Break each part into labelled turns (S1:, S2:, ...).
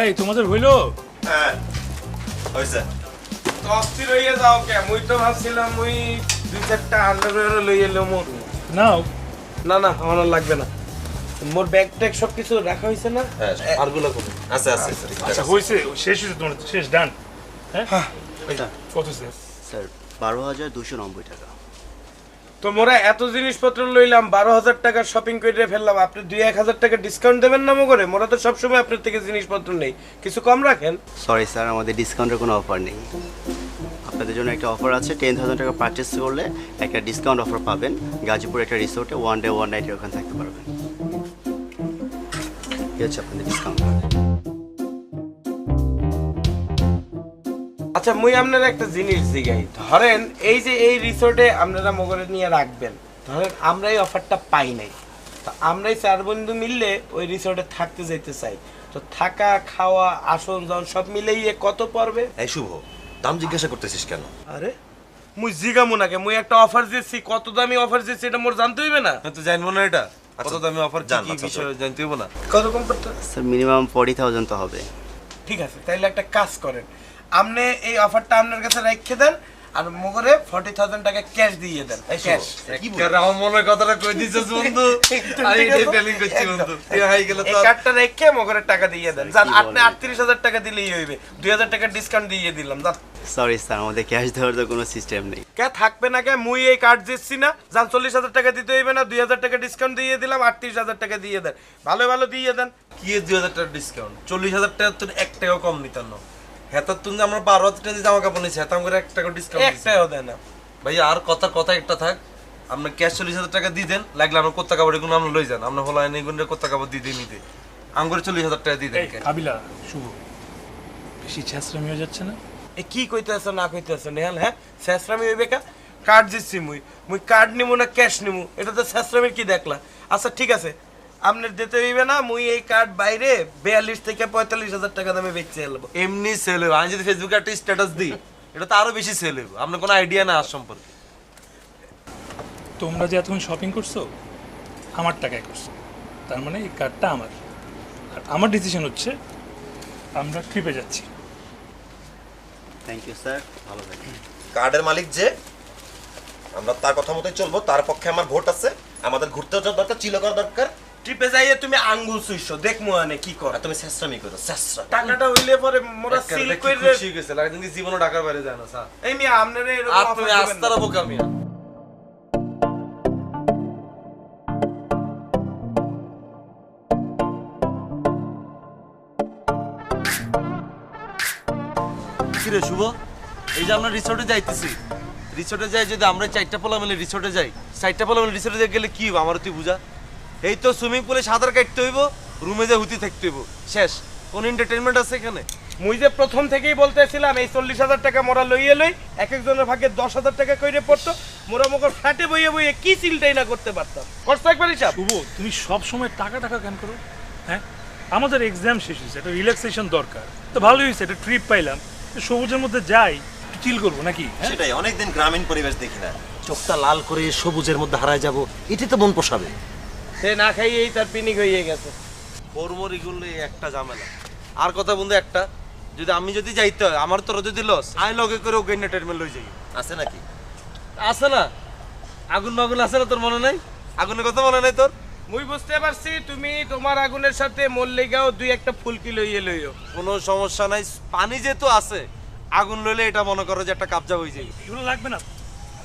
S1: এই তোমাদের হইলো?
S2: হ্যাঁ হইছে।
S3: তো অস্থির হইয়া যাও কে? মুই তো ভাবছিলাম মুই 2-4টা আন্ডারওয়্যার লই এলো মোর।
S1: নাও।
S3: না না আমার আর লাগবে না। মোর ব্যাগ ট্যাগ সব কিছু রাখা হইছে না?
S2: হ্যাঁ
S3: আরগুলো কোথায়?
S2: আছে আছে।
S1: আচ্ছা হইছে, শেষ হইছে, তোমার শেষ ডান। হ্যাঁ কত স্যার?
S4: স্যার 12,290 টাকা।
S3: তো মোরা এত জিনিসপত্র লইলাম, 12,000 টাকার শপিং করে ফেললাম, আপনি 2-1,000 টাকা ডিসকাউন্ট দেবেন না করে? মোরা তো সবসময় আপনার থেকে জিনিসপত্র নেই, কিছু কম রাখেন।
S4: সরি স্যার, আমাদের ডিসকাউন্টের কোনো অফার নেই। আপনাদের জন্য একটা অফার আছে, 10,000 টাকা পারচেস করলে একটা ডিসকাউন্ট অফার পাবেন। গাজীপুর একটা রিসোর্টে 1 ডে 1 নাইট ওখানে থাকতে পারবেন। কি হচ্ছে আপনাদের ডিসকাউন্ট?
S3: আচ্ছা মুই আপনার একটা জিনিস জিগাই, ধরেন এই যে এই রিসোর্টে আপনারা মগরে নিয়ে রাখবেন, ধরেন আমরা এই অফারটা পাই নাই, তো আমরাই 4 বন্ধু মিললে ওই রিসোর্টে থাকতে যাইতে চাই, তো থাকা খাওয়া আসন জন সব মিলেই কত পড়বে?
S2: এই শুভ, দাম জিজ্ঞাসা করতেছিস কেন?
S3: আরে মুই জিগামু নাকি? মুই একটা অফার দিচ্ছি, কত দামি অফার দিচ্ছি এটা মোর জানতে হইবে না?
S5: তো জানবো না এটা কত দামি অফার, কি বিষয় জানতে হইব না?
S3: কত কম পড়তে?
S4: স্যার মিনিমাম 40,000 তো হবে।
S3: ঠিক আছে, তাইলে একটা কাজ করেন, আপনি এই অফারটা আপনার কাছে রেখে দেন আর মগরে 40,000 টাকা ক্যাশ দিয়ে দেন। ক্যাশ
S5: আমার মনের কথাটা কই দিছিস বন্ধু, আমি এই প্ল্যানিং করছি বন্ধু। তুই হাই গেল
S3: এই
S5: তো
S3: কার্ডটা রেখে মগরে টাকা দিয়ে দেন। জান আপনি 38,000 টাকা দিলেই হইবে, 2,000 টাকা ডিসকাউন্ট দিয়ে দিলাম। জান
S4: সরি স্যার, আমাদের ক্যাশ দেওয়ার তো কোনো সিস্টেম নেই।
S3: কে থাকবে না কে? মুই এই কার্ড দিচ্ছি না, জান 40,000 টাকা দিতে হইবে না, 2,000 টাকা ডিসকাউন্ট দিয়ে দিলাম, 38,000 টাকা দিয়ে দেন, ভালো ভালো দিয়ে দেন।
S5: কি 2,000 টাকা ডিসকাউন্ট, 40,000 টাকা তোর 1 টাকাও কম নিতাম না। হেতার তুমি আমরা 12,000 টাকা জামা কাপড় নিছি, হেতাম করে 1 টাকা ডিসকাউন্ট দিছি।
S3: একটাও দেন না
S5: ভাই আর কথা একটা থাক, আপনি ক্যাশ 40,000 টাকা দিয়ে দেন, লাগলে আমরা কোত্তা কাপড় এগুলো আমরা লই যান, আমরা হলো আইন এগুলো কোত্তা কাপড় দিয়ে দিয়ে নিতে আঙ্গুরে 40,000 টাকা দিয়ে দেন।
S1: কাবিলা শুভ, বেশি ছ্যাঁচড়ামি হয়ে যাচ্ছে না?
S3: এ কি কইতেছ না কইতেছ নেহাল? হ্যাঁ শেষরামি হইবে কা? কার্ড দিচ্ছি মুই কার্ড নিমু না ক্যাশ নিমু, এটা তো শেষরামির কি দেখলা? আচ্ছা ঠিক আছে, আপনার দিতে হইবে না, মুই এই কার্ড বাইরে 42 থেকে 45,000 টাকা দামে বেচতে এলবো।
S5: এমনি সেল হইব, আমি যদি ফেসবুকে একটা স্ট্যাটাস দিই এটা তো আরো বেশি সেল হইব। আপনার কোনো আইডিয়া না আর সম্পর্কে?
S1: তোমরা যে এতক্ষণ শপিং করছো আমার টাকায় করছো, তার মানে এই কার্ডটা আমার, আর আমার ডিসিশন হচ্ছে আমরা ট্রিপে যাচ্ছি।
S4: থ্যাংক ইউ স্যার, ভালো থাকবেন।
S2: কার্ডের মালিক যে, আমরা তার কথা মতোই চলবো, তার পক্ষে আমার ভোট আছে। আমাদের ঘুরতে যাওয়ার দরকার, চিল করা দরকার।
S3: ট্রিপে যাইয়ে তুমি আঙ্গুল সুইছো, দেখমু আনে কি কর।
S2: আর তুমি শেষরামি করো, শেষরা।
S3: টাকাটা হইলে পরে মোরা সিল কইরে
S5: খুশি গেছে লাগে কিন্তু জীবনে ঢাকার বাইরে যায় না স্যার।
S3: এই মিয়া আপনারে এরকম
S5: আর
S3: offer
S5: তুমি
S3: দিবেন না।
S5: আস্তারা বোকা মিয়া। কিরে শুভ, এই যে আমরা রিসোর্টে যাইতেছি, রিসোর্টে যাই যদি আমরা 4টা পোলা মিলে রিসোর্টে যাই, 4টা পোলা মিলে রিসোর্টে গেলে কি হবে আমার তুই বুঝা? এই তো সুইমিং পুলে সাঁতার কাটতে হইব, রুমে যে হুতি থাকতে হইব, শেষ। কোন এন্টারটেইনমেন্ট আছে এখানে?
S3: মুই যে প্রথম থেকেই বলতেছিলাম এই 40,000 টাকা মোরা লইয়ে লই, এক একজনের ভাগে 10,000 টাকা কইরে পড়তো, মোরা মগর ফ্ল্যাটে বইয়ে বইয়ে কি চিলটাই না করতে পারতাম। করছো একবার হিসাব?
S1: শুভ, তুমি সব সময় টাকা টাকা কেন করো? হ্যাঁ, আমাদের এক্সাম শেষ হয়েছে, একটা রিল্যাক্সেশন দরকার, তো ভালোই হয়েছে একটা ট্রিপ পাইলাম, সবুজের মধ্যে যাই চিল করবো নাকি? হ্যাঁ
S2: সেটাই, অনেকদিন গ্রামীণ পরিবেশ দেখি না।
S6: চোখটা লাল করে সবুজের মধ্যে হারায় যাব, এটি তো মন পোষাবে।
S3: সে না খাইয়েই তার পিনিক হয়ে গেছে।
S5: বর্মর এগুলো একটা ঝামেলা। আর কথা বন্ধু একটা, যদি আমি যদি যাইতে হয় আমার তোর যদি লস, আমি লগে করে ওকে এন্টারটেইনমেন্ট লই যাই।
S2: আছে নাকি?
S5: আছে না? আগুন মাগুন আছে না, তোর মনে নাই? আগুনের কথা মনে নাই তোর?
S3: মুই বুঝতে পারছি তুমি তোমার আগুনের সাথে মল্লিকাও 2-1টা ফুলকি লইয়ে লইও।
S5: কোনো সমস্যা নাই, পানি যেহেতু আছে, আগুন লইলে এটা মনে করো যে একটা কাবজা হয়ে যাবে।
S1: এগুলো লাগবে না?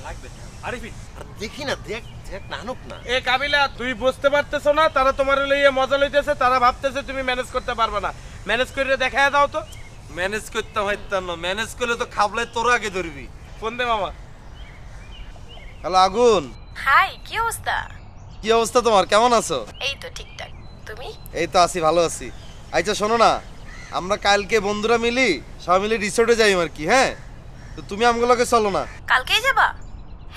S1: লাগবে। আরিফিন
S6: আর দেখি না, দেখ দেখ নানুক না।
S3: এ কাবিলা তুই বুঝতে পারতেছো না, তারা তোমার লইয়ে মজা লইতেছে, তারা ভাবতেছে তুমি ম্যানেজ করতে পারবে না। ম্যানেজ করে দেখায় দাও তো।
S5: ম্যানেজ করতে হইতাম না, ম্যানেজ করলে তো খাবলাই তোর আগে ধরবি।
S3: ফোন দে মামা।
S5: হ্যালো আগুন,
S7: হাই, কি অবস্থা?
S5: কি অবস্থা তোমার, কেমন আছো?
S7: এই তো ঠিকঠাক, তুমি?
S5: এই তো আছি, ভালো আছি। আচ্ছা শোনো না, আমরা কালকে বন্ধুরা মিলি সবাই মিলে রিসোর্টে যাই আর কি। হ্যাঁ, তো তুমি আমগুলোকে চলো না?
S7: কালকেই যাবা?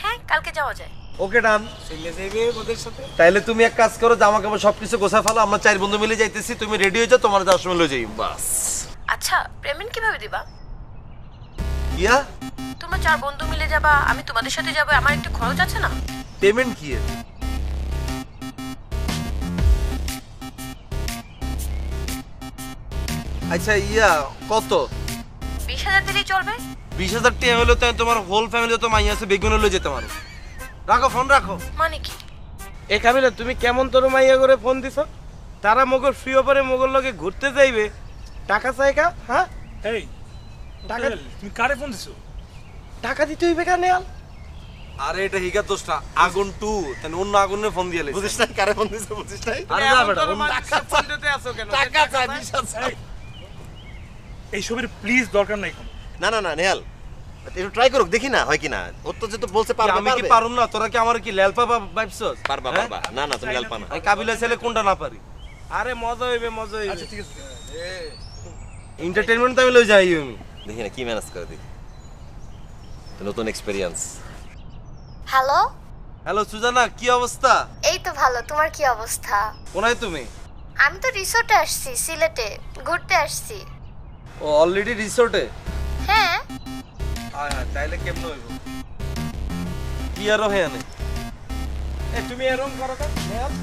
S7: হ্যাঁ, কালকে যাওয়া যায়।
S5: ওকে ডান।
S3: চলে যাইবে ওদের সাথে।
S5: তাইলে তুমি এক কাজ করো, জামা কাপড় সবকিছু গোছায় ফেলো, আমরা 4 বন্ধু মিলে যাইতেছি, তুমি রেডি হয়ে যাও, তোমার যাওয়ার সময় লয়ে যাই বাস।
S7: আচ্ছা, পেমেন্ট কিভাবে দিবা?
S5: ইয়া
S7: তোমরা 4 বন্ধু মিলে যাবা, আমি তোমাদের সাথে যাবো, আমার একটু খরচ আছে না?
S5: পেমেন্ট কি এর? আচ্ছা ইয়া কত?
S7: 20,000 দিলেই চলবে।
S5: 20,000 টাকা হলে তো তোমার হোল ফ্যামিলি তো মাইয়া আছে বেগুন লয়ে যেতে পারো। রাখো ফোন রাখো।
S7: মানে কি?
S3: এ কাবিলা তুমি কেমন তোর মাইয়া করে ফোন দিছো? তারা মগর ফ্রি ওভারে মগর লগে ঘুরতে যাইবে, টাকা চাই কা? হ্যাঁ,
S1: এই
S3: টাকা-
S1: তুমি কারে ফোন দিছো?
S3: টাকা দিতে হইবে কেন?
S5: আরে এটা হিগা দোষ না, আগুন টু তাই অন্য আগুনে ফোন দিয়ে
S2: বুঝিস না কারে ফোন দিছে বুঝিস নাই?
S5: আরে না বেটা
S3: টাকা চাই 20,000।
S1: এইসবের প্লিজ দরকার নাই কোনো।
S2: না না না নেহাল, একটু ট্রাই করুক দেখি না হয় কিনা। ওর তো যেহেতু বলছে পারবে
S5: আমি কি পারুম না? তোরা কি আমার কি লেলপা ভাবছস?
S2: পারবা পারবা। না না তুমি হেল্প না।
S5: এই কাবিলা ছেলে কোনটা না পারি?
S3: আরে মজা হইবে, মজা হইবে।
S1: আচ্ছা ঠিক আছে।
S5: এন্টারটেইনমেন্ট তো আমি লই যাই আমি।
S2: দেখি না কি ম্যানেজ করে দেখি। নতুন এক্সপেরিয়েন্স।
S8: হ্যালো,
S5: হ্যালো সুজানা, কি অবস্থা?
S8: এই তো ভালো। তোমার কি অবস্থা?
S5: কোনায় তুমি?
S8: আমি তো রিসোর্টে আসছি, সিলেটে ঘুরতে আসছি।
S5: ও অলরেডি রিসোর্টে?
S8: হ্যাঁ,
S5: হ্যাঁ হ্যাঁ, তাইলে কেমন হইব? কি আর হেয়ানে?
S3: এ তুমি এরকম করো কেন?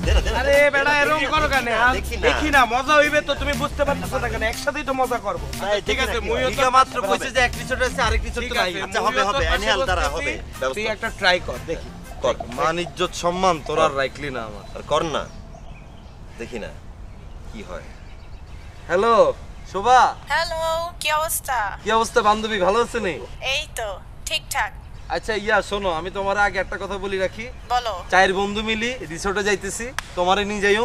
S2: দে না, দে না,
S3: আরে
S2: দে না,
S3: বেটা
S2: দে না,
S3: এরকম করো কেন?
S2: দেখি না।
S3: দেখি না, মজা হইবে তো তুমি বুঝতে পারতেছো না কেন? একসাথেই তো মজা করব।
S2: এই,
S3: ঠিক
S2: দেখি
S3: আছে,
S2: না কি
S3: মুইও
S2: হয়।
S3: তো
S5: হিগা মাত্র কইছে যে এক রিসোর্টে আছে আরেক রিসোর্টে
S3: ঠিক
S5: নাই।
S3: আছে,
S2: আচ্ছা, হবে,
S3: মুইও তো
S2: হবে,
S3: পাশে
S2: আনিহাল দ্বারা
S3: বসতেছি।
S2: হবে, ব্যবস্থা।
S3: তুই একটা ট্রাই কর, দেখি।
S2: কর
S5: মান ইজ্জত সম্মান তোর আর রাখলি না আমার।
S2: আর কর না, দেখি না কি হয়।
S5: হ্যালো শোভা,
S7: হ্যালো, কি অবস্থা?
S5: কি অবস্থা বান্ধবী, ভালো আছে নি?
S7: এই তো ঠিকঠাক।
S5: আচ্ছা ইয়া শোনো, আমি তোমার আগে একটা কথা বলি রাখি।
S7: বলো।
S5: চার বন্ধু মিলি রিসোর্টে যাইতেছি, তোমারে নিয়ে যাইম,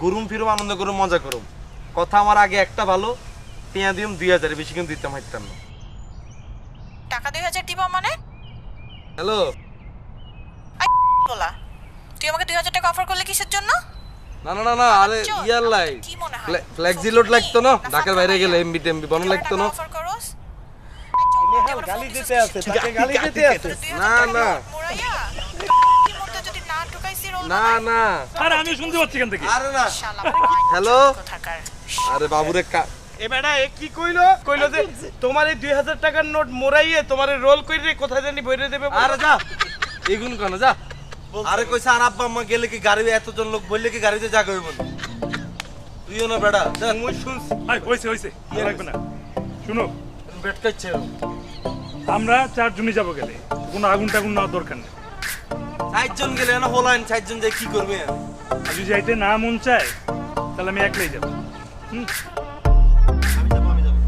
S5: ঘুরুম ফিরুম, আনন্দ করুম, মজা করুম। কথা আমার আগে একটা ভালো, টিয়া দিম 2,000, বেশি কিন্তু দিতাম হাইতাম না।
S7: টাকা 2,000 দিব মানে?
S5: হ্যালো
S7: বলা, তুই আমাকে 2,000 টাকা অফার করলে কিসের জন্য?
S5: না না না না, আরে
S7: চল,
S5: ইয়ার লাই
S7: কি মনে হয়?
S5: ফ্লেক্সি লোড লাগতো না, ঢাকার বাইরে গেলে এমবি টেমবি বন লাগতো না।
S7: অফার করোস?
S3: নেহাল গালি দিতে আছে, তাকে গালি দিতে আছে।
S5: না না
S7: মুরাইয়া, কি মুহূর্তে যদি না ঢুকাইছি রোল
S5: না না
S1: আরে আমি শুনতে পাচ্ছি এখান থেকে।
S5: আরে না।
S7: শালা।
S5: হ্যালো
S7: কোথাকার?
S5: আরে বাবুরে
S3: এ বেটা এ কি কইলো? কইলো যে তোমার এই 2000 টাকার নোট মোরাইয়ে তোমার রোল কইরে কোথায় জানি বইরে দেবে।
S5: আরে যা এগুন কেন যা। আরে কইছে আর আব্বা আম্মা গেলে কি গাড়ি এতজন লোক বললে কি গাড়িতে জায়গা হইব না? তুইও না বেটা যা।
S3: মুই শুনছি।
S1: আই হইছে হইছে, কি লাগবে না। শুনো,
S5: বেট কাচ্ছে
S1: আমরা 4 জনই যাব গেলে কোনো আগুন টাগুন নেওয়ার দরকার নেই।
S5: 4 জন গেলে না হলাইন 4 জন যাই কি করবে?
S1: আর যদি যাইতে না মন চায় তাহলে আমি একলাই যাব।
S2: আমি যাবো আমি যাবো।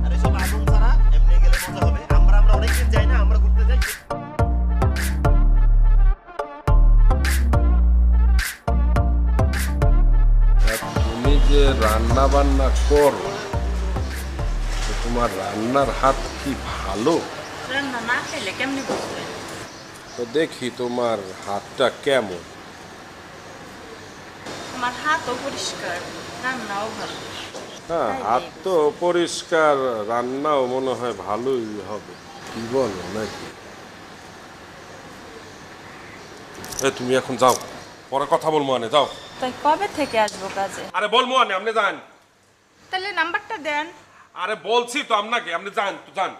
S2: আরে সব আগুন ছাড়া এমনি গেলে মজা হবে। আমরা অনেকদিন যাই না, আমরা ঘুরতে যাই।
S9: তুমি যে রান্না বান্না করো, তো তোমার রান্নার হাত কি ভালো?
S10: রান্না না খেলে কেমনি বুঝবে?
S9: তো দেখি তোমার হাতটা কেমন।
S10: আমার হাতও পরিষ্কার, রান্নাও ভালো।
S9: হ্যাঁ, হাত তো পরিষ্কার, রান্নাও মনে হয় ভালোই হবে। কি বলো নাকি? তুমি এখন যাও, পরে কথা বলবো, আনে যাও।
S10: তাই কবে থেকে আসবো কাজে?
S9: আরে বলবো আনে, আপনি যান।
S10: তাহলে নাম্বারটা দেন।
S9: আরে বলছি তো আপনাকে, আপনি যান তো যান।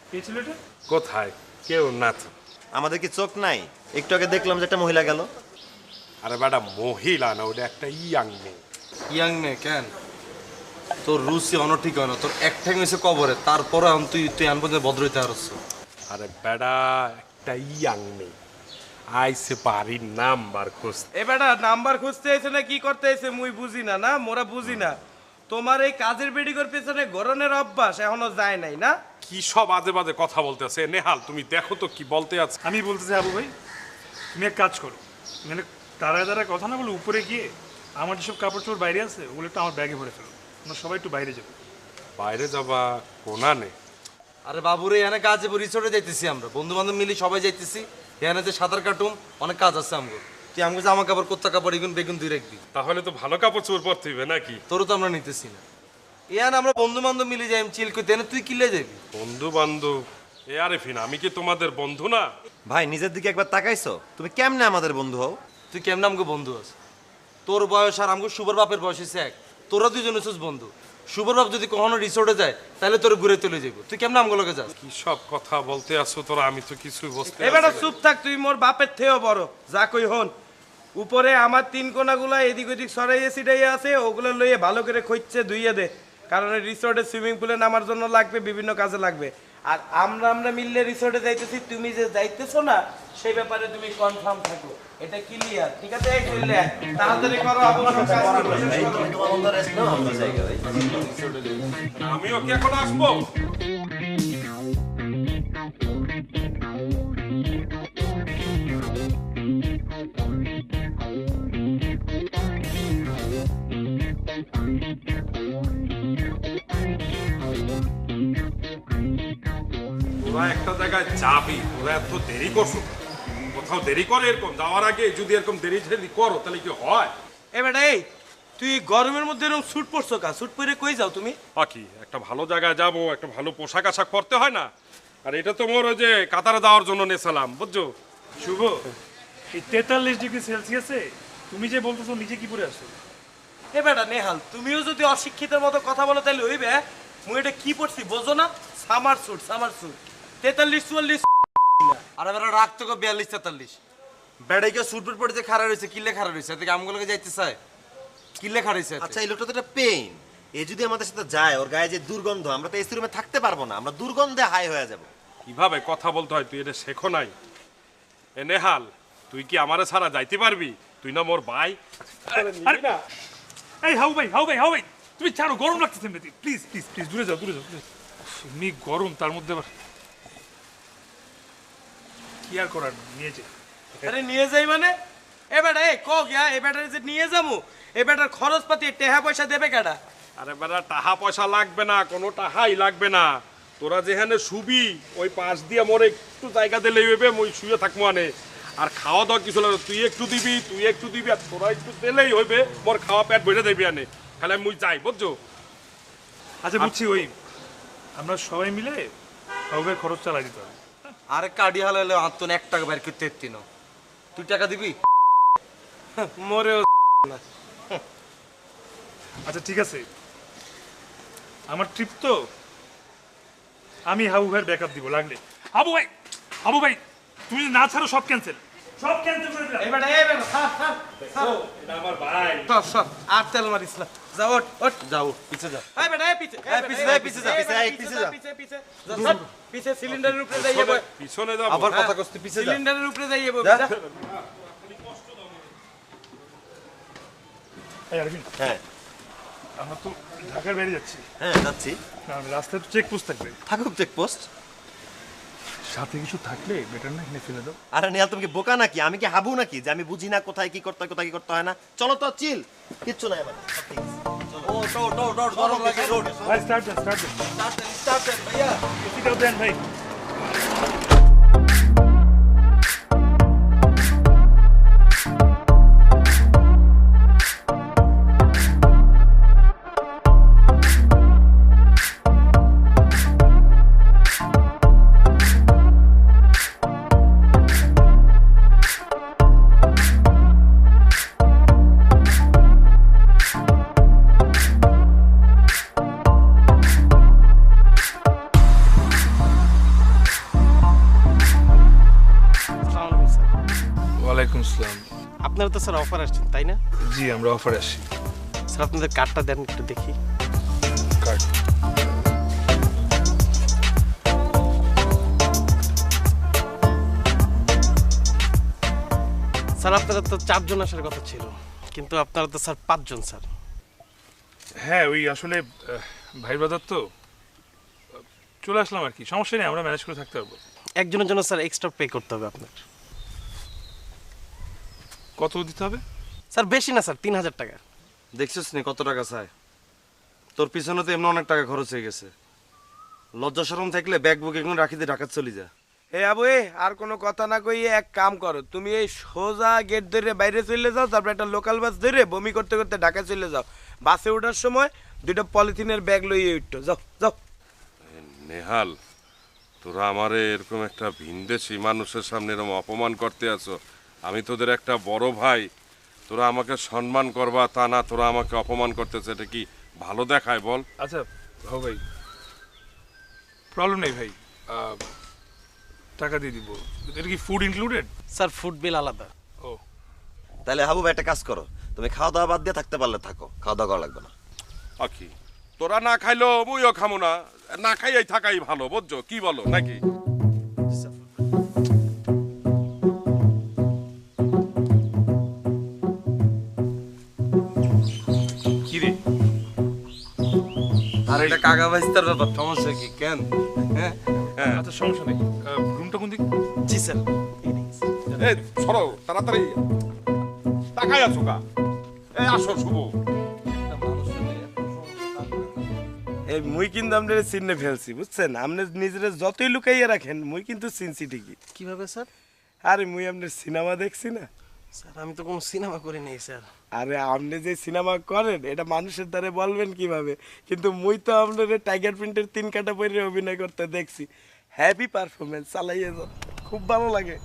S1: কে ছিল এটা?
S9: কোথায়? কেউ না তো।
S2: আমাদের কি চোখ নাই? একটু আগে দেখলাম যে একটা মহিলা গেল।
S9: আরে বেটা মহিলা না, ওটা একটা ইয়াং মেয়ে।
S5: ইয়াং নে কেন? তোর রুচি অনঠিক হয় না, তোর এক ঠ্যাং হয়েছে কবরে, তারপরে তুই আনবো যে ভদ্র হইতে পারছ।
S9: আরে বেটা একটা ইয়াং মেয়ে আইসে বাড়ির নাম্বার খুঁজতে।
S3: এ বেটা নাম্বার খুঁজতে এসে না কি করতে এসে মুই বুঝি না। না মোরা বুঝি না। তোমার এই কাজের বেডিগর পেছনে গরনের অভ্যাস এখনো যায় নাই না?
S9: কি সব আজে বাজে কথা বলতেছে নেহাল, তুমি দেখো তো কি বলতে আছে।
S1: আমি বলতেছি আবু ভাই, তুমি এক কাজ করো, মানে দাঁড়ায় দাঁড়ায় কথা না বলে উপরে গিয়ে আমার যেসব কাপড় চোপড় বাইরে আছে ওগুলো একটু আমার ব্যাগে ভরে ফেলো। আমরা সবাই একটু বাইরে যাবো।
S9: বাইরে যাবা কোনা নেই।
S5: আরে বাবুরে এখানে কাজে রিসোর্টে যাইতেছি আমরা, বন্ধু বান্ধব মিলি সবাই যাইতেছি। এখানে যে সাঁতার কাটুম, অনেক কাজ আছে আমগো। তুই আমাকে জামা কাপড়, কোত্তা কাপড়, এগুন বেগুন দুই রাখবি।
S9: তাহলে তো ভালো কাপড় চোপড় পরতে হবে নাকি?
S5: তোরও তো আমরা নিতেছি না। এখানে আমরা বন্ধু বান্ধব মিলে যাই চিল করতে, এনে তুই কিলে যাবি?
S9: বন্ধু বান্ধব এ আরে ফিন, আমি কি তোমাদের বন্ধু না?
S2: ভাই নিজের দিকে একবার তাকাইছো? তুমি কেমনে আমাদের বন্ধু হও?
S5: তুই কেমন আমাকে বন্ধু আস? তোর বয়স আর আমাকে শুভর বাপের বয়স হয়েছে এক, তোরা দুজন হচ্ছিস বন্ধু। শুভর বাপ যদি কখনো রিসোর্টে যায় তাহলে তোর ঘুরে তুলে যাবো। তুই কেমন আমগুলো লোকে যাস?
S9: কি সব কথা বলতে আসো তোরা, আমি তো কিছুই বুঝতে
S3: এ বেটা
S9: পারছি না।
S3: চুপ থাক, তুই মোর বাপের থেকেও বড়। যা কই হন, উপরে আমার 3 কোনাগুলা এদিক ওদিক সরাইয়ে ছিটাইয়ে আছে, ওগুলো লইয়ে ভালো করে খইচ্ছে ধুইয়ে দে, কারণ রিসোর্টে সুইমিং পুলে নামার জন্য লাগবে, বিভিন্ন কাজে লাগবে। আর আমরা মিললে রিসোর্টে যাইতেছি, তুমি যে যাইতেছো না সেই ব্যাপারে তুমি কনফার্ম থাকো, এটা ক্লিয়ার? ঠিক আছে, এই চললে তাড়াতাড়ি করো, আবার কাজ করো।
S9: আমিও কি এখন আসবো? তোরা একটা জায়গায় যাবি, তোরা এত দেরি করছো, কোথাও দেরি করে এরকম যাওয়ার আগে যদি এরকম দেরি করো তাহলে কি হয়?
S3: এ বেটা, এই তুই গরমের মধ্যে এরকম স্যুট পরছো কা? স্যুট পরে কই যাও তুমি?
S9: বাকি একটা ভালো জায়গায় যাব, একটা ভালো পোশাক আশাক পরতে হয় না? আর এটা তো মোর ওই যে কাতারে যাওয়ার জন্য নেছিলাম, বুঝছো?
S1: শুভ, এই 43 ডিগ্রি সেলসিয়াসে তুমি যে বলতেছো নিজে কি পরে আসো?
S3: এ বেটা নেহাল, তুমিও যদি অশিক্ষিতের মতো কথা বলো তাহলে হইবে? মুই এটা কি পড়ছি বোঝো না? Summer suit 43-44।
S5: আরে বেটা রাখ তো 42-43। বেড়াই কেউ সুট বুট পড়েছে, খাড়া রয়েছে, কিল্লে খাড়া রয়েছে, এতে আমগুলোকে যাইতে চায়, কিল্লে খাড়া রয়েছে।
S2: আচ্ছা, এই লোকটা তো একটা পেইন। এ যদি আমাদের সাথে যায়, ওর গায়ে যে দুর্গন্ধ, আমরা তো এসি রুমে থাকতে পারবো না, আমরা দুর্গন্ধে হাই হয়ে যাব।
S9: কিভাবে কথা বলতে হয় তুই এটা শেখো নাই? এ নেহাল, তুই কি আমারে ছাড়া যাইতে পারবি? তুই না মোর ভাই।
S1: এই হাউ ভাই, তুমি ছাড়ো, গরম লাগতেছে এমনিতে। প্লিজ প্লিজ প্লিজ দূরে যাও, এমনি গরম, তার মধ্যে আবার কি আর করার, নিয়ে যাই।
S3: আরে নিয়ে যাই মানে? এ বেটা, এ ক গিয়া এ বেটারে যে নিয়ে যাবো, এ বেটার খরচপাতি টেহা পয়সা দেবে কেডা?
S9: আরে বেটা, টাকা পয়সা লাগবে না, কোনো টাকাই লাগবে না। তোরা যেখানে শুবি ওই পাশ দিয়ে মোর একটু জায়গা দিলেই হইবে, মই শুয়ে থাকবো আনে। আর খাওয়া দাওয়া কিছু লাগবে, তুই একটু দিবি, আর তোরা একটু দিলেই হইবে, মোর খাওয়া পেট ভরে দেবি আনে। খালি মুই যাই, বুঝছো?
S1: আচ্ছা বুঝছি, ওই আমরা সবাই মিলে হাউবের খরচ চালাই দিতে হবে।
S5: আরে কাডি হালালে আত্মন 1 টাকা বের করতে এত্তি না, তুই টাকা দিবি?
S3: মরেও
S1: আচ্ছা ঠিক আছে, আমার ট্রিপ তো, আমি হাবু ভাইয়ের ব্যাকআপ দিব লাগলে। হাবু ভাই তুমি যদি না ছাড়ো সব ক্যান্সেল করে দিলাম।
S3: এ বেটা,
S1: এটা আমার ভাই।
S3: সর আর তেল মারিস না, যাও ওঠ
S5: যাও পিছে যাও।
S3: এই বেটা, পিছে পিছে সিলিন্ডারের উপরে যাইয়ে বই,
S9: পিছনে যাবো?
S5: আবার কথা কইতে পিছে যা।
S3: সিলিন্ডারের উপরে যাইয়ে বই।
S1: এই আরবিন,
S2: হ্যাঁ
S1: আমরা তো ঢাকার বাইরে যাচ্ছি,
S2: হ্যাঁ যাচ্ছি।
S1: রাস্তায় তো চেকপোস্ট থাকবে,
S2: থাকুক চেকপোস্ট।
S1: সাথে কিছু থাকলে বেটার না এখানে ফেলে দাও।
S2: আরে নেহাল, তুমি কি বোকা নাকি? আমি কি হাবু নাকি যে আমি বুঝি না কোথায় কি করতে হয়, কোথায় কি করতে হয় না? চলো তো, চিল, কিচ্ছু নাই আমার, সব ঠিক আছে।
S5: ও দৌড় গরম লাগে রোড।
S1: ভাই স্টার্ট দেন
S5: ভাইয়া
S1: এটাও দেন ভাই। ওয়ালাইকুম আসসালাম।
S3: আপনারা তো স্যার অফার আসছেন তাই না?
S1: জি, আমরা অফারে আসি।
S3: স্যার আপনাদের কার্ডটা দেন একটু দেখি।
S1: কার্ড?
S3: স্যার আপনারা তো 4 জন আসার কথা ছিল, কিন্তু আপনারা তো স্যার 5 জন স্যার।
S1: হ্যাঁ, ওই আসলে ভাই ব্রাদার তো চলে আসলাম আর কি, সমস্যা নেই, আমরা ম্যানেজ করে থাকতে পারবো।
S3: একজনের জন্য স্যার এক্সট্রা পে করতে হবে আপনার।
S1: কত দিতে হবে?
S3: স্যার বেশি না স্যার, 3000 টাকা।
S5: দেখছিস নি কত টাকা চাই? তোর পিছনে তো এমনি অনেক টাকা খরচ হয়ে গেছে। লজ্জা শরম থাকলে ব্যাগ বুক এগুলো রাখি দিয়ে ঢাকা চলে যা।
S3: হে আবু, আর কোনো কথা না কইয়ে এক কাম করো, তুমি এই সোজা গেট ধরে বাইরে চলে যাও, তারপর একটা লোকাল বাস ধরে বমি করতে করতে ঢাকা চলে যাও। বাসে ওঠার সময় 2টা পলিথিনের ব্যাগ লইয়ে উঠো, যাও।
S9: নেহাল, তোরা আমারে এরকম একটা ভিনদেশি মানুষের সামনে এরকম অপমান করতে আছো। আমি তোদের একটা বড় ভাই, তোরা আমাকে সম্মান করবা তা না, তোরা আমাকে অপমান করতেছে, এটা কি ভালো দেখায় বল?
S1: আচ্ছা হাউ ভাই, প্রবলেম নেই ভাই, টাকা দিয়ে দিব। এটা কি ফুড ইনক্লুডেড?
S3: স্যার ফুড বিল আলাদা।
S1: ও
S2: তাহলে হাবু ভাই একটা কাজ করো, তুমি খাওয়া দাওয়া বাদ দিয়ে থাকতে পারলে থাকো, খাওয়া দাওয়া করা লাগবে না।
S9: আকি তোরা না খাইলো মুইও খামো না, না খাইয়াই থাকাই ভালো, বুঝছো কি বলো নাকি?
S5: কি রে? আর এটা কাকা বাইস্তার ব্যাপার, সমস্যা কি কেন? হ্যাঁ
S1: আচ্ছা সমস্যা নেই। রুমটা কোন দিকে?
S5: জি স্যার।
S9: এই সরো তাড়াতাড়ি, তাকাই আছো কা? এই আসো শুভ।
S3: এই মুই কিন্তু আপনার চিনে ফেলছি বুঝছেন, আপনি নিজের যতই লুকাইয়া রাখেন মুই কিন্তু চিনছি ঠিকই।
S6: কিভাবে স্যার?
S3: আরে মুই আপনার সিনেমা দেখছি না।
S6: স্যার আমি তো কোনো সিনেমা করি নাই স্যার।
S3: আরে আপনি যে সিনেমা করেন এটা মানুষের দ্বারা বলবেন কিভাবে, কিন্তু মুই তো আপনার টাইগার প্রিন্টের 3 কাটা পরে অভিনয় করতে দেখছি। হ্যাপি পারফরমেন্স, চালাইয়ে যান, খুব ভালো লাগে।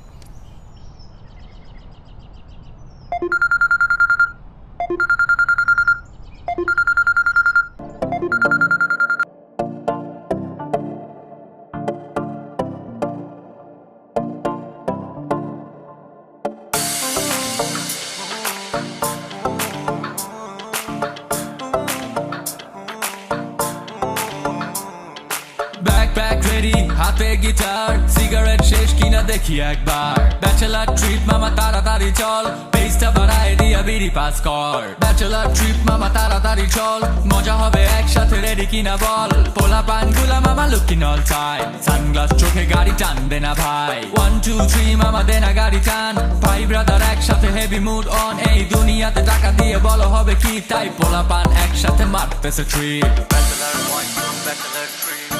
S11: ব্যাকপ্যাক রেডি, হাতে গিটার, সিগারেট শেষ কিনা দেখি একবার। ব্যাচেলার ট্রিপ মামা তাড়াতাড়ি চল, পেজটা বাড়ায় দিয়া বিড়ি পাস কর। ব্যাচেলার ট্রিপ মামা তাড়াতাড়ি চল, মজা হবে একসাথে রেডি কিনা বল। পোলা পানগুলা মামা লুকিং অল টাইম, সানগ্লাস চোখে গাড়ি টানবে না ভাই। 1 2 3 মামা দে না গাড়ি টান, ভাই ব্রাদার একসাথে হেভি মুড অন। এই দুনিয়াতে টাকা দিয়ে বলো হবে কি, তাই পোলা পান একসাথে মারতেছে trip. Bachelor point, bachelor trip,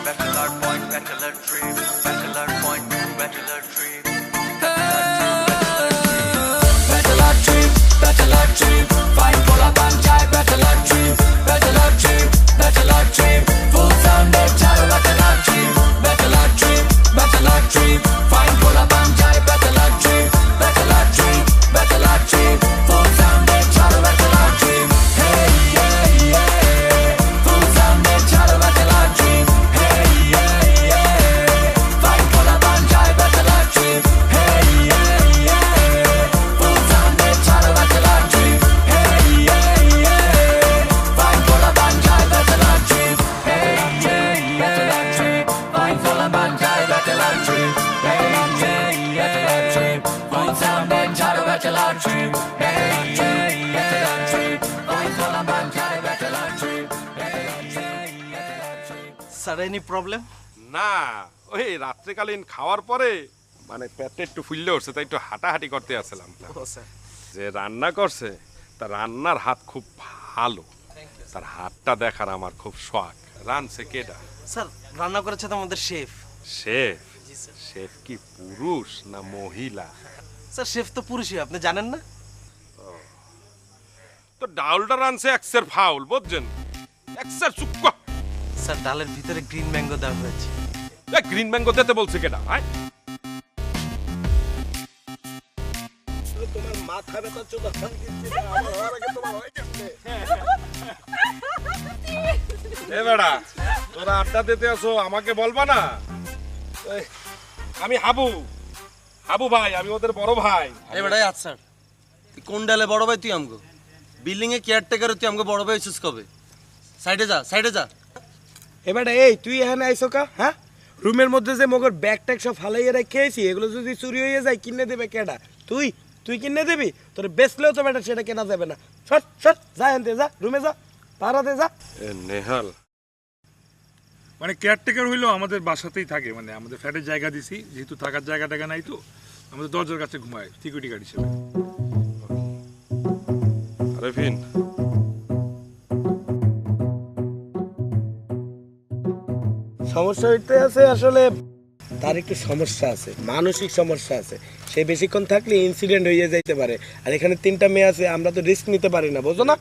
S11: bachelor point, bachelor trip, bachelor point, bachelor trip, bachelor trip, bachelor trip, fine pola panchai, bachelor trip, bachelor trip, bachelor trip, full sounded chalo bachelor trip, bachelor trip, bachelor trip, fine pola panchai, bachelor trip, bachelor trip, bachelor trip, full sounded chalo bachelor trip, hey yeah yeah, full sounded chalo bachelor trip.
S6: Sir any problem?
S9: না ওই রাত্রিকালীন খাওয়ার পরে মানে পেটে একটু ফুললে উঠছে, তাই একটু হাঁটাহাঁটি করতে আসছিলাম।
S6: ও স্যার।
S9: যে রান্না করছে তার রান্নার হাত খুব ভালো, তার হাতটা দেখার আমার খুব শখ। রানছে কেডা?
S6: স্যার রান্না করেছে তো আমাদের শেফ।
S9: শেফ? শেফ কি পুরুষ না মহিলা?
S6: স্যার শেফ তো পুরুষই, আপনি জানেন না?
S9: তো ডাউলটা রানছে এক্সের ফাউল, বুঝছেন? এক্সের চুক্কা।
S6: স্যার ডালের ভিতরে গ্রিন ম্যাঙ্গো দেওয়া হয়েছে।
S9: এ গ্রিন ম্যাঙ্গো দিতে বলছে কেডা? হ্যাঁ
S3: তোমার মাথা ব্যথা চোদা খান দিচ্ছি না, আমার হওয়ার আগে তোমার হয়ে গেছে।
S9: এ বেড়া তোরা আড্ডা দিতে আসো, আমাকে বলবা না? এই, আমি হাবু, হাবু ভাই, আমি ওদের বড় ভাই।
S5: এ বেটাই আচ্ছা স্যার, তুই কোন ডালে বড় ভাই? তুই আমগো বিল্ডিং এ কেয়ারটেকার, তুই আমগো বড় ভাই হইছিস কবে? সাইডে যা, সাইডে যা।
S3: এবারে এই তুই এখানে আইসো কা? হ্যাঁ, রুমের মধ্যে যে মগর ব্যাগ ট্যাগ সব ফালাইয়া রেখেছি, এগুলো যদি চুরি হয়ে যায় কিনে দেবে কেডা? তুই তুই কিনে দিবি? তোর বেচলেও তো বেটা সেটা কেনা যাবে না। সর সর, যা আনতে যা, রুমে যা, পাড়াতে যা।
S9: এ নেহাল
S1: মানে কেয়ারটেকার হইলেও আমাদের বাসাতেই থাকে, মানে আমাদের ফ্ল্যাটের জায়গা দিছি, যেহেতু থাকার জায়গা টাকা নাই তো আমাদের দরজার কাছে ঘুমায় সিকিউরিটি গার্ড হিসেবে।
S9: আরে ফিন
S3: সমস্যা হইতে আছে আসলে, তার একটু সমস্যা আছে, মানসিক সমস্যা আছে। সে বেশিক্ষণ থাকলে ইনসিডেন্ট হয়ে যাইতে পারে। আর এখানে 3টা মেয়ে আছে, আমরা তো রিস্ক নিতে পারি না, বুঝো না?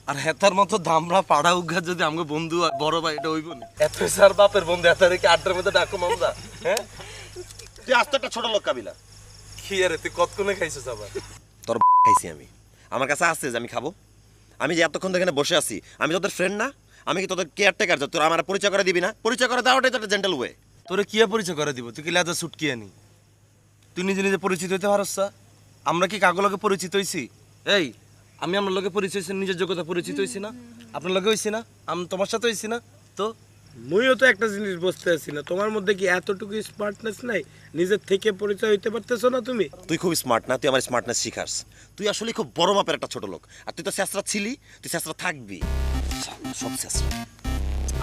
S5: আর হেতার মতো দামরা পাড়া উগা যদি আমগো বন্ধু আর বড় ভাই, এটা হইব না? এত স্যার বাপের বন্ধু, এত রেখে আড্ডার মধ্যে ডাকো মামদা। হ্যাঁ
S2: তুই আস্ত একটা ছোট লোক কাবিলা।
S5: কি আরে তুই কতক্ষণে খাইছিস আবার?
S2: তোর খাইছি আমি, আমার কাছে আছে যে আমি খাবো? আমি যে এতক্ষণ এখানে বসে আছি, আমি তোদের ফ্রেন্ড না? আমি কি তোদের কেয়ারটেকার? তোরা আমার পরিচয় করে দিবি না? পরিচয় করে দেওয়াটাই তো একটা জেন্টাল ওয়ে।
S5: তোরে কি পরিচয় করে দিব? তুই কি লেজা সুটকি আনি? তুই নিজে নিজে পরিচিত হইতে পারস? আমরা কি কাগো লগে পরিচিত হইছি? এই আমি আমার লগে পরিচয় হইছি, নিজের যোগ্যতা পরিচিত হইছি না? আপনার লগে হইছি না? আমি তোমার সাথে হইছি না? তো
S3: মুইও তো একটা জিনিস বুঝতে পারছি না, তোমার মধ্যে কি এতটুকু স্মার্টনেস নাই? নিজের থেকে পরিচয় হইতে পারতেছো না তুমি?
S2: তুই খুব স্মার্ট না, তুই আমার স্মার্টনেস শিখাস। তুই আসলে খুব বড় মাপের একটা ছোট লোক, আর তুই তো শেষরা ছিলি, তুই শেষরা থাকবি। সব শেষরা।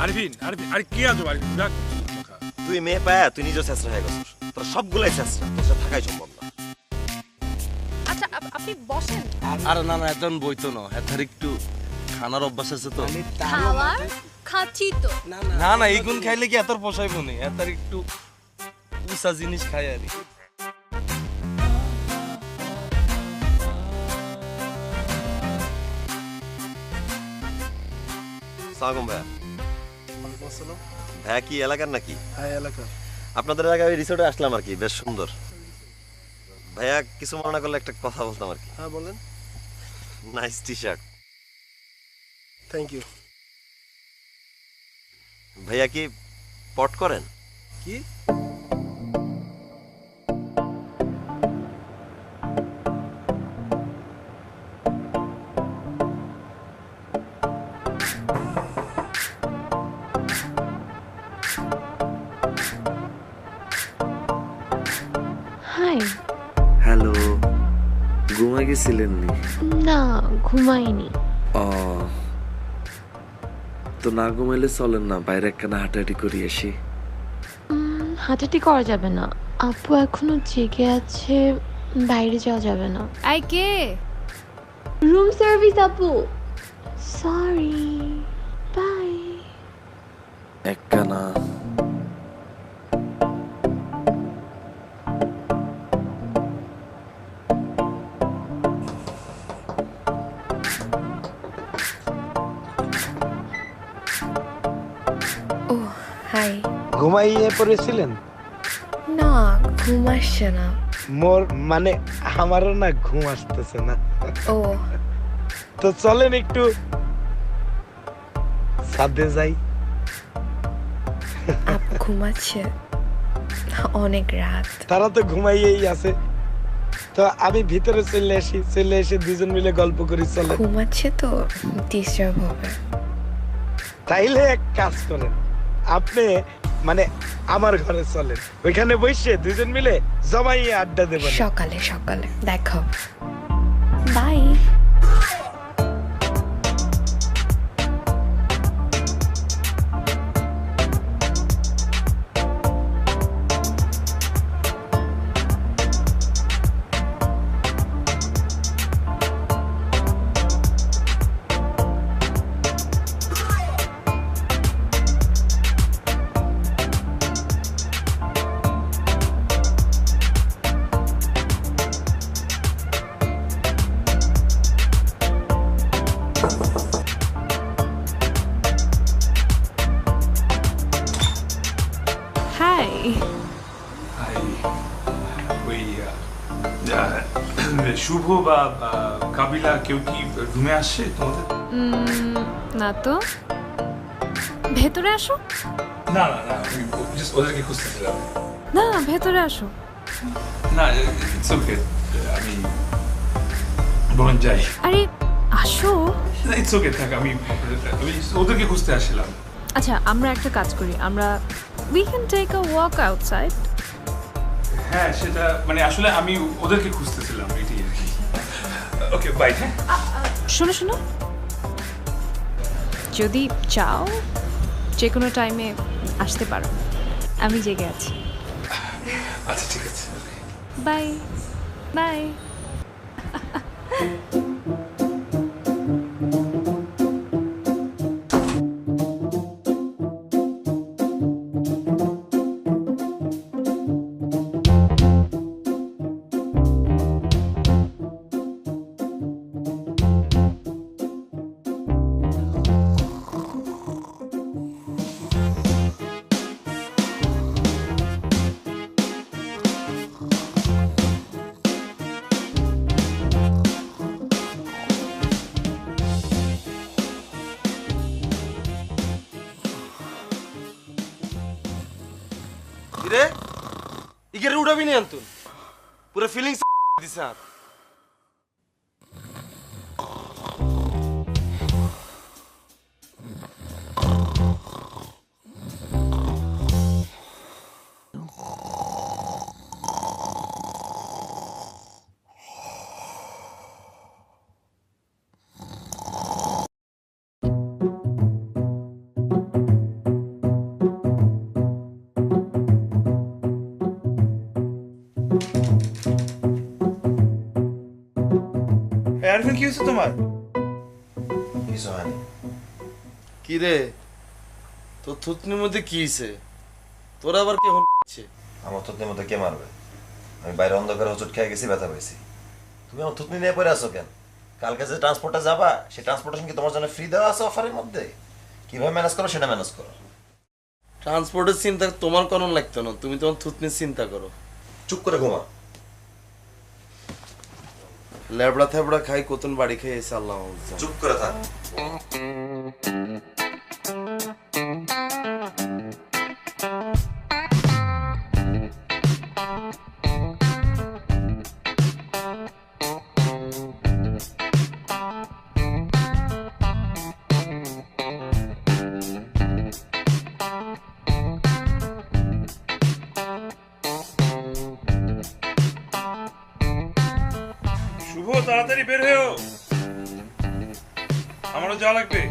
S1: আরভিন আরভিন আরে কি আজব আরভিন, রাখ।
S2: তুই মেয়ে পায়া তুই নিজেও শেষরা হয়ে গেছিস। তোর সবগুলাই শেষরা, তোর সাথে থাকাই সম্ভব না।
S7: আচ্ছা আপনি বসেন।
S5: আরে না না, এখন বইতো না, এটার একটু খানার অভ্যাস আছে তো।
S7: খাবার খাচ্ছি তো।
S5: না না, এইগুন খাইলে কি এত পোষাইব নি? এটার একটু উষা জিনিস খাই আর কি।
S2: সালাম ভাইয়া। ভাইয়া কি এলাকার নাকি?
S3: হ্যাঁ এলাকা।
S2: আপনাদের এলাকায় ওই রিসোর্টে আসলাম আর কি, বেশ সুন্দর। ভাইয়া কিছু মনে না করলে একটা কথা বলতাম আর কি।
S3: হ্যাঁ বলেন।
S2: Nice T shirt.
S3: Thank you.
S2: ভাইয়া কি পট করেন?
S3: কি?
S12: হাই।
S13: হ্যালো, ঘুমাই গেছিলেন নি?
S12: না ঘুমাইনি।
S13: ও তো না ঘুমাইলে চলেন না, বাইরে একখানা হাঁটাহাঁটি করি আসি।
S12: হাঁটাহাঁটি করা যাবে না, আপু এখনো জেগে আছে, বাইরে যাওয়া যাবে না।
S7: আই কে?
S12: রুম সার্ভিস আপু। Sorry, bye.
S13: একখানা
S12: ও হাই।
S3: ঘুমাইয়ে পড়েছিলেন?
S12: না ঘুম আসছে না।
S3: মোর মানে আমারও না ঘুম আসতেছে না।
S12: ও
S3: তো চলেন একটু ছাদে যাই।
S12: আপু ঘুমাচ্ছে, অনেক রাত।
S3: তারা তো ঘুমাইয়েই আছে, তো আমি ভিতরে চলে আসি, চলে এসে দুজন মিলে গল্প করি। চলে।
S12: ঘুমাচ্ছে তো ডিস্টার্ব হবে।
S3: তাইলে এক কাজ করেন, আপনি মানে আমার ঘরে চলেন, ওইখানে বসে দুজন মিলে জমাইয়ে আড্ডা দেবেন।
S12: সকালে সকালে দেখো। বাই।
S7: হাই।
S1: ওই শুভ বা কাবিলা কেউ কি রুমে আসছে তোমাদের?
S7: না তো, ভেতরে আসো।
S1: না না না, আমি জাস্ট ওদেরকে খুঁজতেছিলাম।
S7: না ভেতরে আসো।
S1: না ইটস ওকে, আমি বরং যাই।
S7: আরে আসো।
S1: ইটস ওকে, থাক, আমি ওদেরকে খুঁজতে আসছিলাম।
S7: আচ্ছা আমরা একটা কাজ করি, আমরা we can take a walk outside.
S1: হ্যাঁ সেটা মানে আসলে আমি ওদেরকে খুঁজতেছিলাম, এটাই আর কি। Okay bye. হ্যাঁ
S7: শোনো শোনো, যদি চাও যে কোনো টাইমে আসতে পারো, আমি জেগে আছি।
S1: আচ্ছা ঠিক আছে,
S7: বাই বাই।
S5: রে ইগের উড়াবি নি আনতুন, পুরো ফিলিংস দিছে আর
S1: কি হয়েছে তোমার?
S2: কিছু হয়নি।
S5: কি রে তোর থুতনির মধ্যে কি হয়েছে? তোর আবার কে হচ্ছে?
S2: আমার থুতনির মধ্যে কে মারবে? আমি বাইরে অন্ধকারে হোঁচট খেয়ে গেছি, ব্যথা পেয়েছি। তুমি আমার থুতনি নিয়ে পড়ে আছো কেন? কালকে যে ট্রান্সপোর্টে যাবা, সেই ট্রান্সপোর্টেশন কি তোমার জন্য ফ্রি দেওয়া আছে অফারের মধ্যে? কিভাবে ম্যানেজ করো সেটা ম্যানেজ করো।
S5: ট্রান্সপোর্টের চিন্তা তোমার কোনো লাগতো না, তুমি তোমার থুতনির চিন্তা করো।
S2: চুপ করে ঘুমা।
S5: ল্যাবড়া থ্যাবড়া খাই কতন বাড়ি খেয়ে এসে আল্লাহ
S2: চুপ করে থাক।
S1: শুভ, তাড়াতাড়ি বের হয়েও, আমারও যাওয়া লাগবে।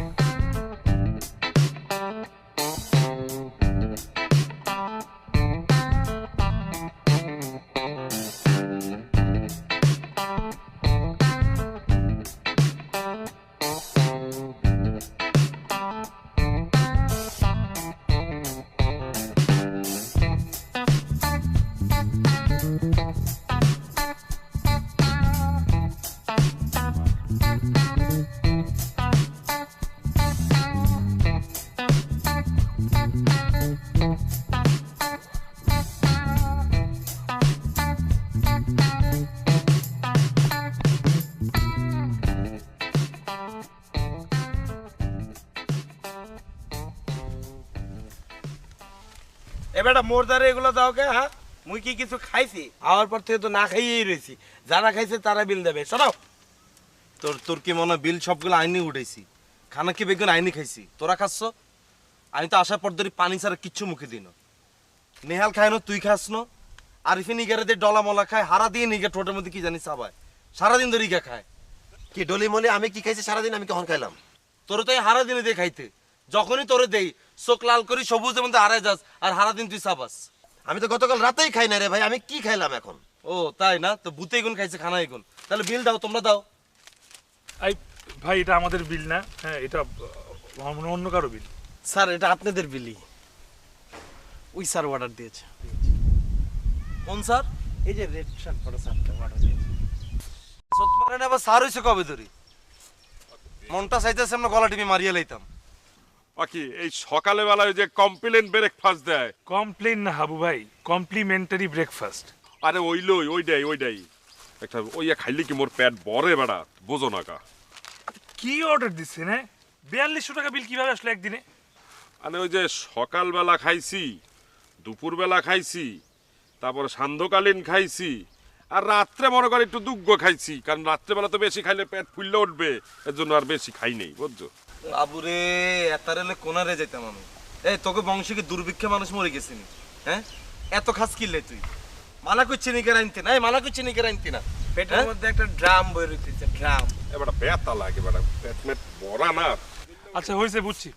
S3: এবারটা মোরদারে এগুলো দাও কে? হ্যাঁ, মুই কি কিছু খাইছি? আওয়ার পর থেকে তো না খাইয়েই রয়েছি। যারা খাইছে তারা বিল দেবে। শোনাও,
S5: তোর তোর কি মনে হয় বিল সবগুলো আইনি উঠেছি? খানা কি বেগুন আইনি খাইছি? তোরা খাচ্ছ? আমি তো আসার পর ধরে পানি ছাড়া কিচ্ছু মুখে দিন। নেহাল খায় না, তুই খাস না। আরিফিন ইগারে দিয়ে ডলা মলা খায়, হারা দিয়ে নিগা ঠোঁটের মধ্যে কি জানিস চাবায়, সারাদিন ধরে ইগা খায়।
S2: কি ডলি মলি আমি কি খাইছি সারাদিন? আমি কখন খাইলাম?
S5: তোর তো হারা দিনে দিয়ে খাইতে, যখনই তোরে দেই চোখ লাল করি সবুজের মধ্যে হারাই যাস, আর হারা দিন তুই চাবাস।
S2: আমি তো গতকাল রাতেই খাই না রে ভাই, আমি কি খাইলাম এখন?
S5: ও তাই না? তো ভূতে গুণ খাইছে, খানা এগুন। তাহলে বিল দাও, তোমরা দাও।
S1: এই ভাই, এটা আমাদের বিল না। হ্যাঁ, এটা অন্য কারো বিল।
S3: স্যার এটা আপনাদের বিলি। ওই স্যার অর্ডার দিয়েছে।
S5: কোন স্যার?
S3: এই যে রেড শার্ট পরা স্যারটা অর্ডার দিয়েছে।
S5: সত মারে না, আবার স্যার হইছে কবে ধরি? মনটা চাইতেছে আমরা গলা টিপি মারিয়ে লইতাম।
S9: বাকি এই সকালে বেলায় যে কমপ্লেন ব্রেকফাস্ট দেয়।
S1: কমপ্লেন না হাবু ভাই, কমপ্লিমেন্টারি ব্রেকফাস্ট।
S9: আরে ওইলই ওইটাই একটা ওইয়া খাইলে কি মোর পেট ভরে বেড়া, বোঝো না কা?
S1: কি অর্ডার দিচ্ছেন? হ্যাঁ, 4200 টাকা বিল কিভাবে আসলো একদিনে?
S9: মানে ওই যে সকালবেলা খাইছি, দুপুরবেলা খাইছি, তারপরে সান্ধ্যকালীন খাইছি, আর রাত্রে মনে করে একটু দুগ্গ খাইছি, কারণ রাত্রেবেলা তো বেশি খাইলে পেট ফুললে উঠবে, এর জন্য আর বেশি খাই নেই, বুঝছো?
S5: আবুরে এতারেলে কোনারে যাইতাম আমি। এই তোকে বংশে কি দুর্ভিক্ষে মানুষ মরে গেছিনি? হ্যাঁ, এত খাস কিনলে তুই? মানা করছি নিকে রাইনতি না, মানা করছি নিকে রাইনতি না।
S3: পেটের মধ্যে একটা ড্রাম বই রইতেছে, ড্রাম।
S9: এবার ব্যথা লাগে, বেটা পেট মেট ভরা না।
S1: আচ্ছা হয়েছে, বুঝছি।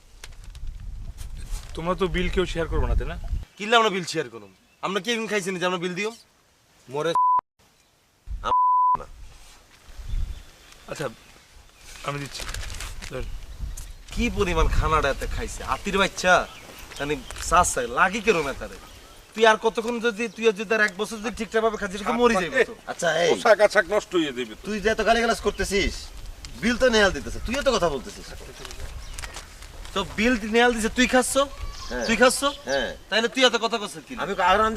S1: তোমরা তো বিল কেউ শেয়ার করবো না, তাই না?
S5: কিনলে আমরা বিল শেয়ার করুন? আমরা কি এখন খাইছি না যে আমরা বিল দিও? মরে
S1: আচ্ছা আমি দিচ্ছি।
S5: কি পরিমাণ খানাটা এতে খাইছে আতির বাচ্চা, মানে শ্বাস লাগি কেরম এতারে। তুই আর কতক্ষণ যদি তুই যদি আর 1 বছর যদি ঠিকঠাক ভাবে খাচ্ছিস মরে যাবে তো।
S2: আচ্ছা এই
S9: পোশাক আশাক নষ্ট হয়ে যাবে।
S2: তুই যে এত গালিগালাজ করতেছিস, বিল তো নেহাল দিতেছে, তুই এত কথা বলতেছিস।
S5: তো বিল নেয়াল দিছে, তুই খাচ্ছ? তুই খাচ্ছ?
S2: হ্যাঁ,
S5: তাইলে তুই এত কথা কইছিস কি?
S2: আমি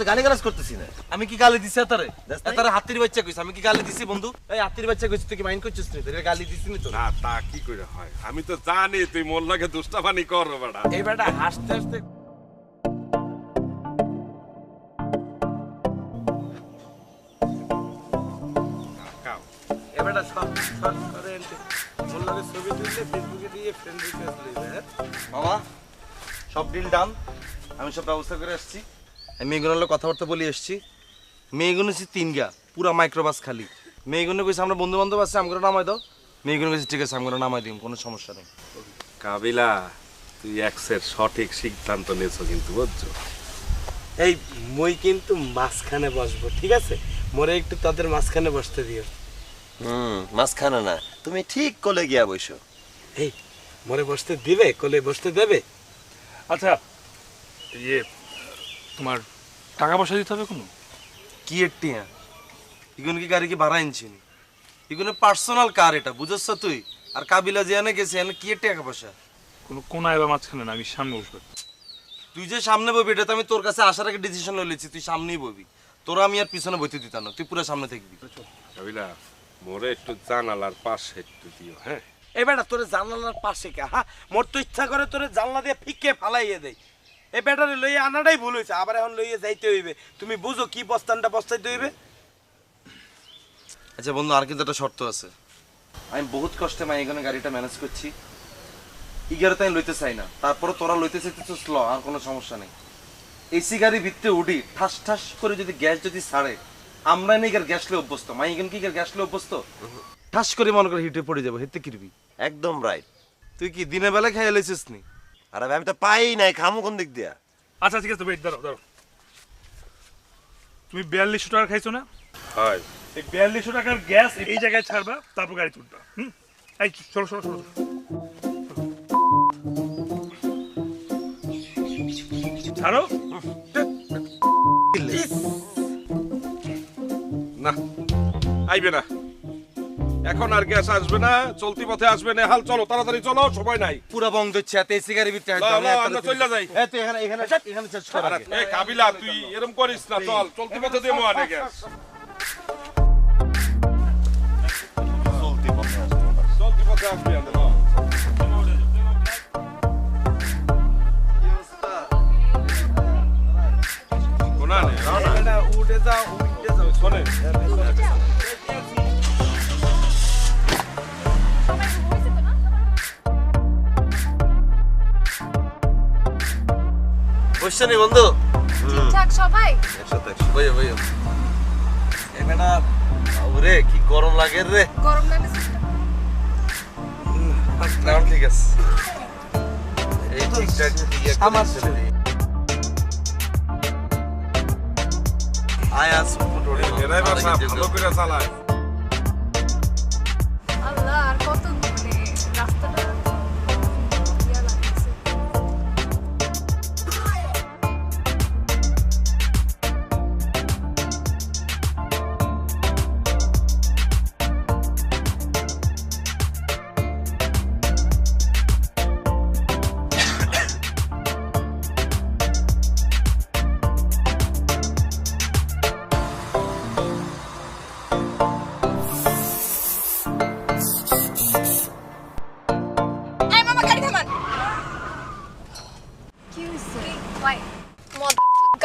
S2: গালিগালাজ করতেছি না।
S5: আমি কি গালি দিছি এতারে? এতারে হাতির বাচ্চা কইছ, আমি কি গালি দিছি বন্ধু? এই হাতির বাচ্চা কইছ, তুই কি মাইন্ড করছিস না? তোরে গালি দিছি না তো?
S9: না, তা কি করে হয়? আমি তো জানি তুই মোল্লাকে দুষ্টাবানি কর বেটা।
S3: এই বেটা হাসতে হাসতে এবারটা সব করে মোল্লাকে ছবি তুললে ফেসবুকে দিয়ে ফ্রেন্ড রিকোয়েস্ট দিবে।
S5: বাবা সব ডিল ডান, আমি সব ব্যবস্থা করে আসছি। আমি মেয়েগুলোর লোক কথাবার্তা বলে এসছি। মেয়েগুলো হচ্ছে 3 গা, পুরা মাইক্রোবাস খালি। মেয়েগুলো কইছে আমরা বন্ধু বান্ধব আছে, আমগুলো নামাই দাও। মেয়েগুলো কইছে ঠিক আছে, আমগুলো নামাই দিম, কোনো সমস্যা নেই।
S9: কাবিলা, তুই এক্সের সঠিক সিদ্ধান্ত নিয়েছো কিন্তু, বুঝছো?
S3: এই মই কিন্তু মাঝখানে বসবো, ঠিক আছে? মোরে একটু তাদের মাঝখানে বসতে দিও।
S2: মাঝখানে না, তুমি ঠিক কোলে গিয়া বইসো।
S3: এই মরে বসতে দিবে, কোলে বসতে দেবে?
S1: আচ্ছা ইয়ে তোমার টাকা পয়সা দিতে হবে কোনো?
S5: কি এটিয়া ইগুন কি গাড়ি কি ভাড়া আনছিনি, ইগুনে পার্সোনাল কার, এটা বুঝছ তুই? আর কাবিলা যে এনে গেছে এনে কি টাকা পয়সা?
S1: কোনো কোনায় বা মাঝখানে না, আমি সামনে বসবো।
S5: তুই যে সামনে ববি এটা তো আমি তোর কাছে আসার আগে ডিসিশন লইছি, তুই সামনেই ববি। তোরা আমি আর পিছনে বইতে দিতাম না, তুই পুরো সামনে থাকবি।
S9: কাবিলা মোরে একটু জানালার পাশে একটু দিও। হ্যাঁ
S3: এই বেটা তোরে জানলার পাশে কে? হ্যাঁ, মোর তো ইচ্ছা করে তোরে জানলা দিয়ে ফিকে ফালাইয়ে দেয়। এই বেটারে লইয়ে আনাটাই ভুল হয়েছে, আবার এখন লইয়ে যাইতে হইবে। তুমি বুঝো কি বস্তানটা বস্তাইতে হইবে।
S5: আচ্ছা বন্ধু, আর কিন্তু একটা শর্ত আছে। আমি বহুত কষ্টে মাই এখানে গাড়িটা ম্যানেজ করছি, ইগারে তাই লইতে চাই না, তারপরে তোরা লইতে চাইতেছিস ল, আর কোনো সমস্যা নেই। এসি গাড়ি ভিতরে উঠি ঠাস ঠাস করে যদি গ্যাস যদি ছাড়ে, আমরা নেই গ্যাস লে অভ্যস্ত, মাই এখানে কি গ্যাস লে অভ্যস্ত, ঠাস করে মনে করে হিটে পড়ে যাবো, হেতে কিরবি।
S2: একদম রাইট।
S5: তুই কি দিনের বেলা খাইয়া লইছিস নি?
S2: আরে ভাই আমি তো পাই নাই, খামু কোন দিক দিয়া?
S1: আচ্ছা ঠিক আছে, ওয়েট দাঁড়াও দাঁড়াও। তুমি 4200 টাকা খাইছো না?
S9: হয়
S1: এই 4200 টাকার গ্যাস এই জায়গায় ছাড়বা, তারপর গাড়ি তুলবা। এই চলো চলো চলো ছাড়ো।
S9: না আইবে না, এখন আর গ্যাস আসবে না, চলতি পথে আসবে না। হাল চলো, তাড়াতাড়ি চলো, সময় নাই।
S5: পুরা বন্ধ হচ্ছে, এত এসি গাড়ি ভিতরে
S9: আমরা চলে যাই।
S5: তুই এখানে এখানে এখানে চেঞ্জ কর।
S9: এই কাবিলা তুই এরকম করিস না, চল চলতি পথে দেবো আনে গ্যাস। চলতি পথে আসবে আমাদের। কোনা নে
S3: বেটা উঠে যাও, উঠে যাও।
S9: শোনে
S5: বুঝছেন বন্ধু?
S7: ঠিকঠাক সবাই?
S5: বইও বইও। এই বেটা ওরে কি গরম লাগে রে।
S7: গরম লাগে
S5: না ঠিক আছে, এই ঠিকঠাক দিয়ে আমার ছেলে আয়া সুপুটোড়ে
S9: এরাই বাসা ভালো করে চালায়।
S7: আল্লাহ, আর কত মানে রাস্তাটা ইয়া লাগছে।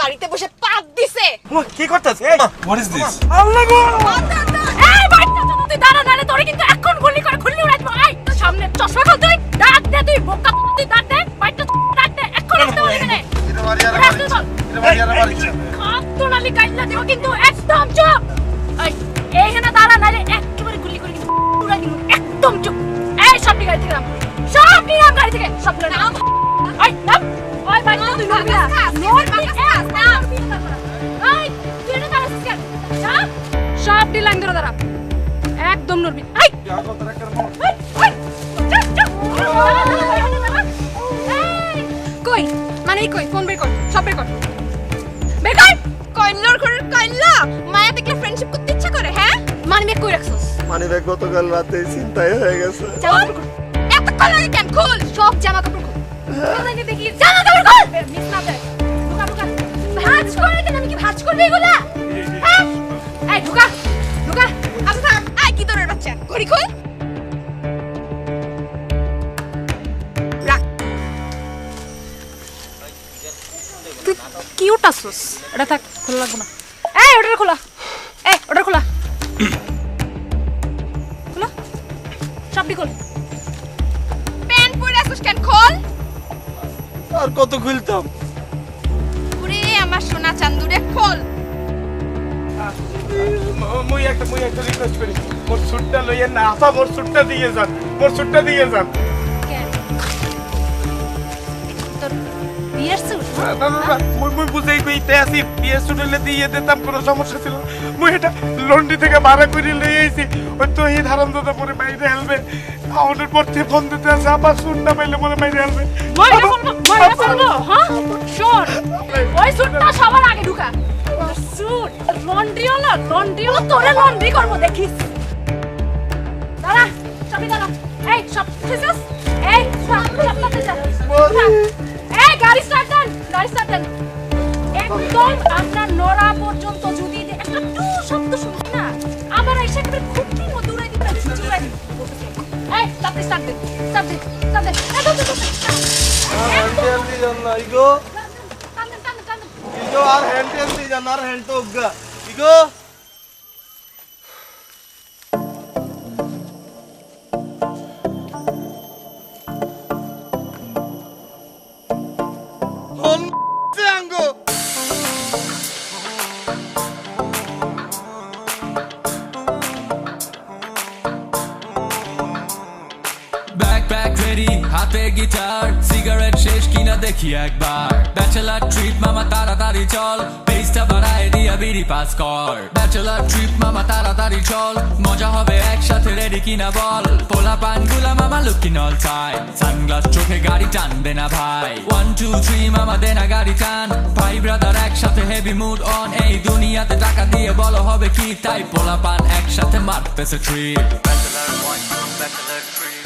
S7: গাড়িতে বসে পাত দিছে।
S3: কি করতেছে?
S9: What is this?
S3: আল্লাহ গো!
S7: এই বাইকটা তুই দাঁড়া, নালে তোরে কিন্তু এখন গুলি করে খুললি উড়াইবো। এই তোর সামনে চশমা খোল, তুই ডাক দে, তুই বোকা তুই ডাক দে, বাইকটা ডাক দে, এখন আসতে বলবি না।
S5: এটা মারি আর মারি, এটা মারি আর মারি।
S7: খাতনালি কাইলা দিব কিন্তু, একদম চুপ। এই এইখানে দাঁড়া, নালে একেবারে গুলি করে কিন্তু উড়াই দিব, একদম চুপ। এই সবটি গাড়ি থেকে নাম, সবটি নাম গাড়ি থেকে, সব নাম। এই নাম, ওই বাইকটা তুই নড়বি না, নড়বি না। এই তুই এটা দাঁড়াছিস কেন? সবটি লাইন ধরে দাঁড়া, একদম নড়বি। এই কই মানে কই, ফোন বের কর, সব বের কর, বের কর। কইলর করে কইলা মায়া দেখলে ফ্রেন্ডশিপ করতে ইচ্ছা করে? হ্যাঁ, মানে বে কই রাখছস?
S2: মানে ভাই গতকাল রাতে চিন্তাই হয়ে গেছে।
S7: জামা কাপড় খোল, এত কল লাগে কেন? খোল সব জামা কাপড় খোল, কোথায় দেখি জামা কাপড় খোল, মিস না দে। ঢুকা ঢুকা, ভাঁজ করে কেন? আমি কি ভাঁজ করবে এগুলা? হ্যাঁ, এই ঢুকা ঢুকা। আচ্ছা থাক, আই কি তোর বাচ্চা, ঘড়ি খোল। তুই কি উঠাছস? এটা থাক, খোলা লাগবো না। এই ওটা খোলা, এই ওটা খোলা, খোলা সবটি খোল। প্যান্ট পরে আসছিস কেন? খোল।
S5: আর কত খুলতাম?
S7: ওরে আমার সোনা চান্দুরে, খোল।
S3: মুই একটা রিকোয়েস্ট করি, মোর সুটটা লইয়েন না। আপা মোর সুটটা দিয়ে যান, মোর সুটটা দিয়ে যান।
S7: কেন তোর বিয়ের সুট?
S3: মুই বুঝেই কইতে আসি বিয়ে শুনলে দিয়ে দিতাম কোনো সমস্যা ছিল মুই এটা লন্ডি থেকে ভাড়া করে লই আইছি ওই তো এই ধারণটা পরে বাইরে হেলবে আমাদের পড়তে ফোন দিতে আছে আবার শুন না পাইলে মনে বাইরে হেলবে
S7: মাইরা ফেলবো হ্যাঁ শোন ওই সুটটা সবার আগে ঢুকা সুট লন্ড্রি হলো তোরে লন্ড্রি করবো দেখিস দাঁড়া চাবি দাঁড়া এই সব ফেসাস এই সামনে যা এই গাড়ি স্টার্ট দেন একদম আমরা নড়া পর্যন্ত যদি একটা টু শব্দ শুনি না আমার এসে একবার খুঁটির মধ্যে উড়াই দিতে ঝুঁচি উড়াই দিতে এই তাতে স্টার্ট দে
S5: ইগো আর হ্যান্ড দি জান আর হ্যান্ড তো গা ইগো
S11: ব্যাকপ্যাক রেডি হাতে গিটার সিগারেট শেষ কিনা দেখি একবার ব্যাচেলার ট্রিপ মামা তাড়াতাড়ি চল পেজটা বাড়ায় দিয়া বিড়ি পাস কর ব্যাচেলার ট্রিপ মামা তাড়াতাড়ি চল মজা হবে একসাথে রেডি কিনা বল পোলা পানগুলা মামা লুকিং অল টাইম সানগ্লাস চোখে গাড়ি টানবে না ভাই 1 2 3 মামা দে না গাড়ি টান ভাই ব্রাদার একসাথে হেভি মুড অন এই দুনিয়াতে টাকা দিয়ে বলো হবে কি তাই পোলা পান একসাথে মারতেছে ট্রিপ ব্যাচেলার 1 2 ব্যাচেলার 3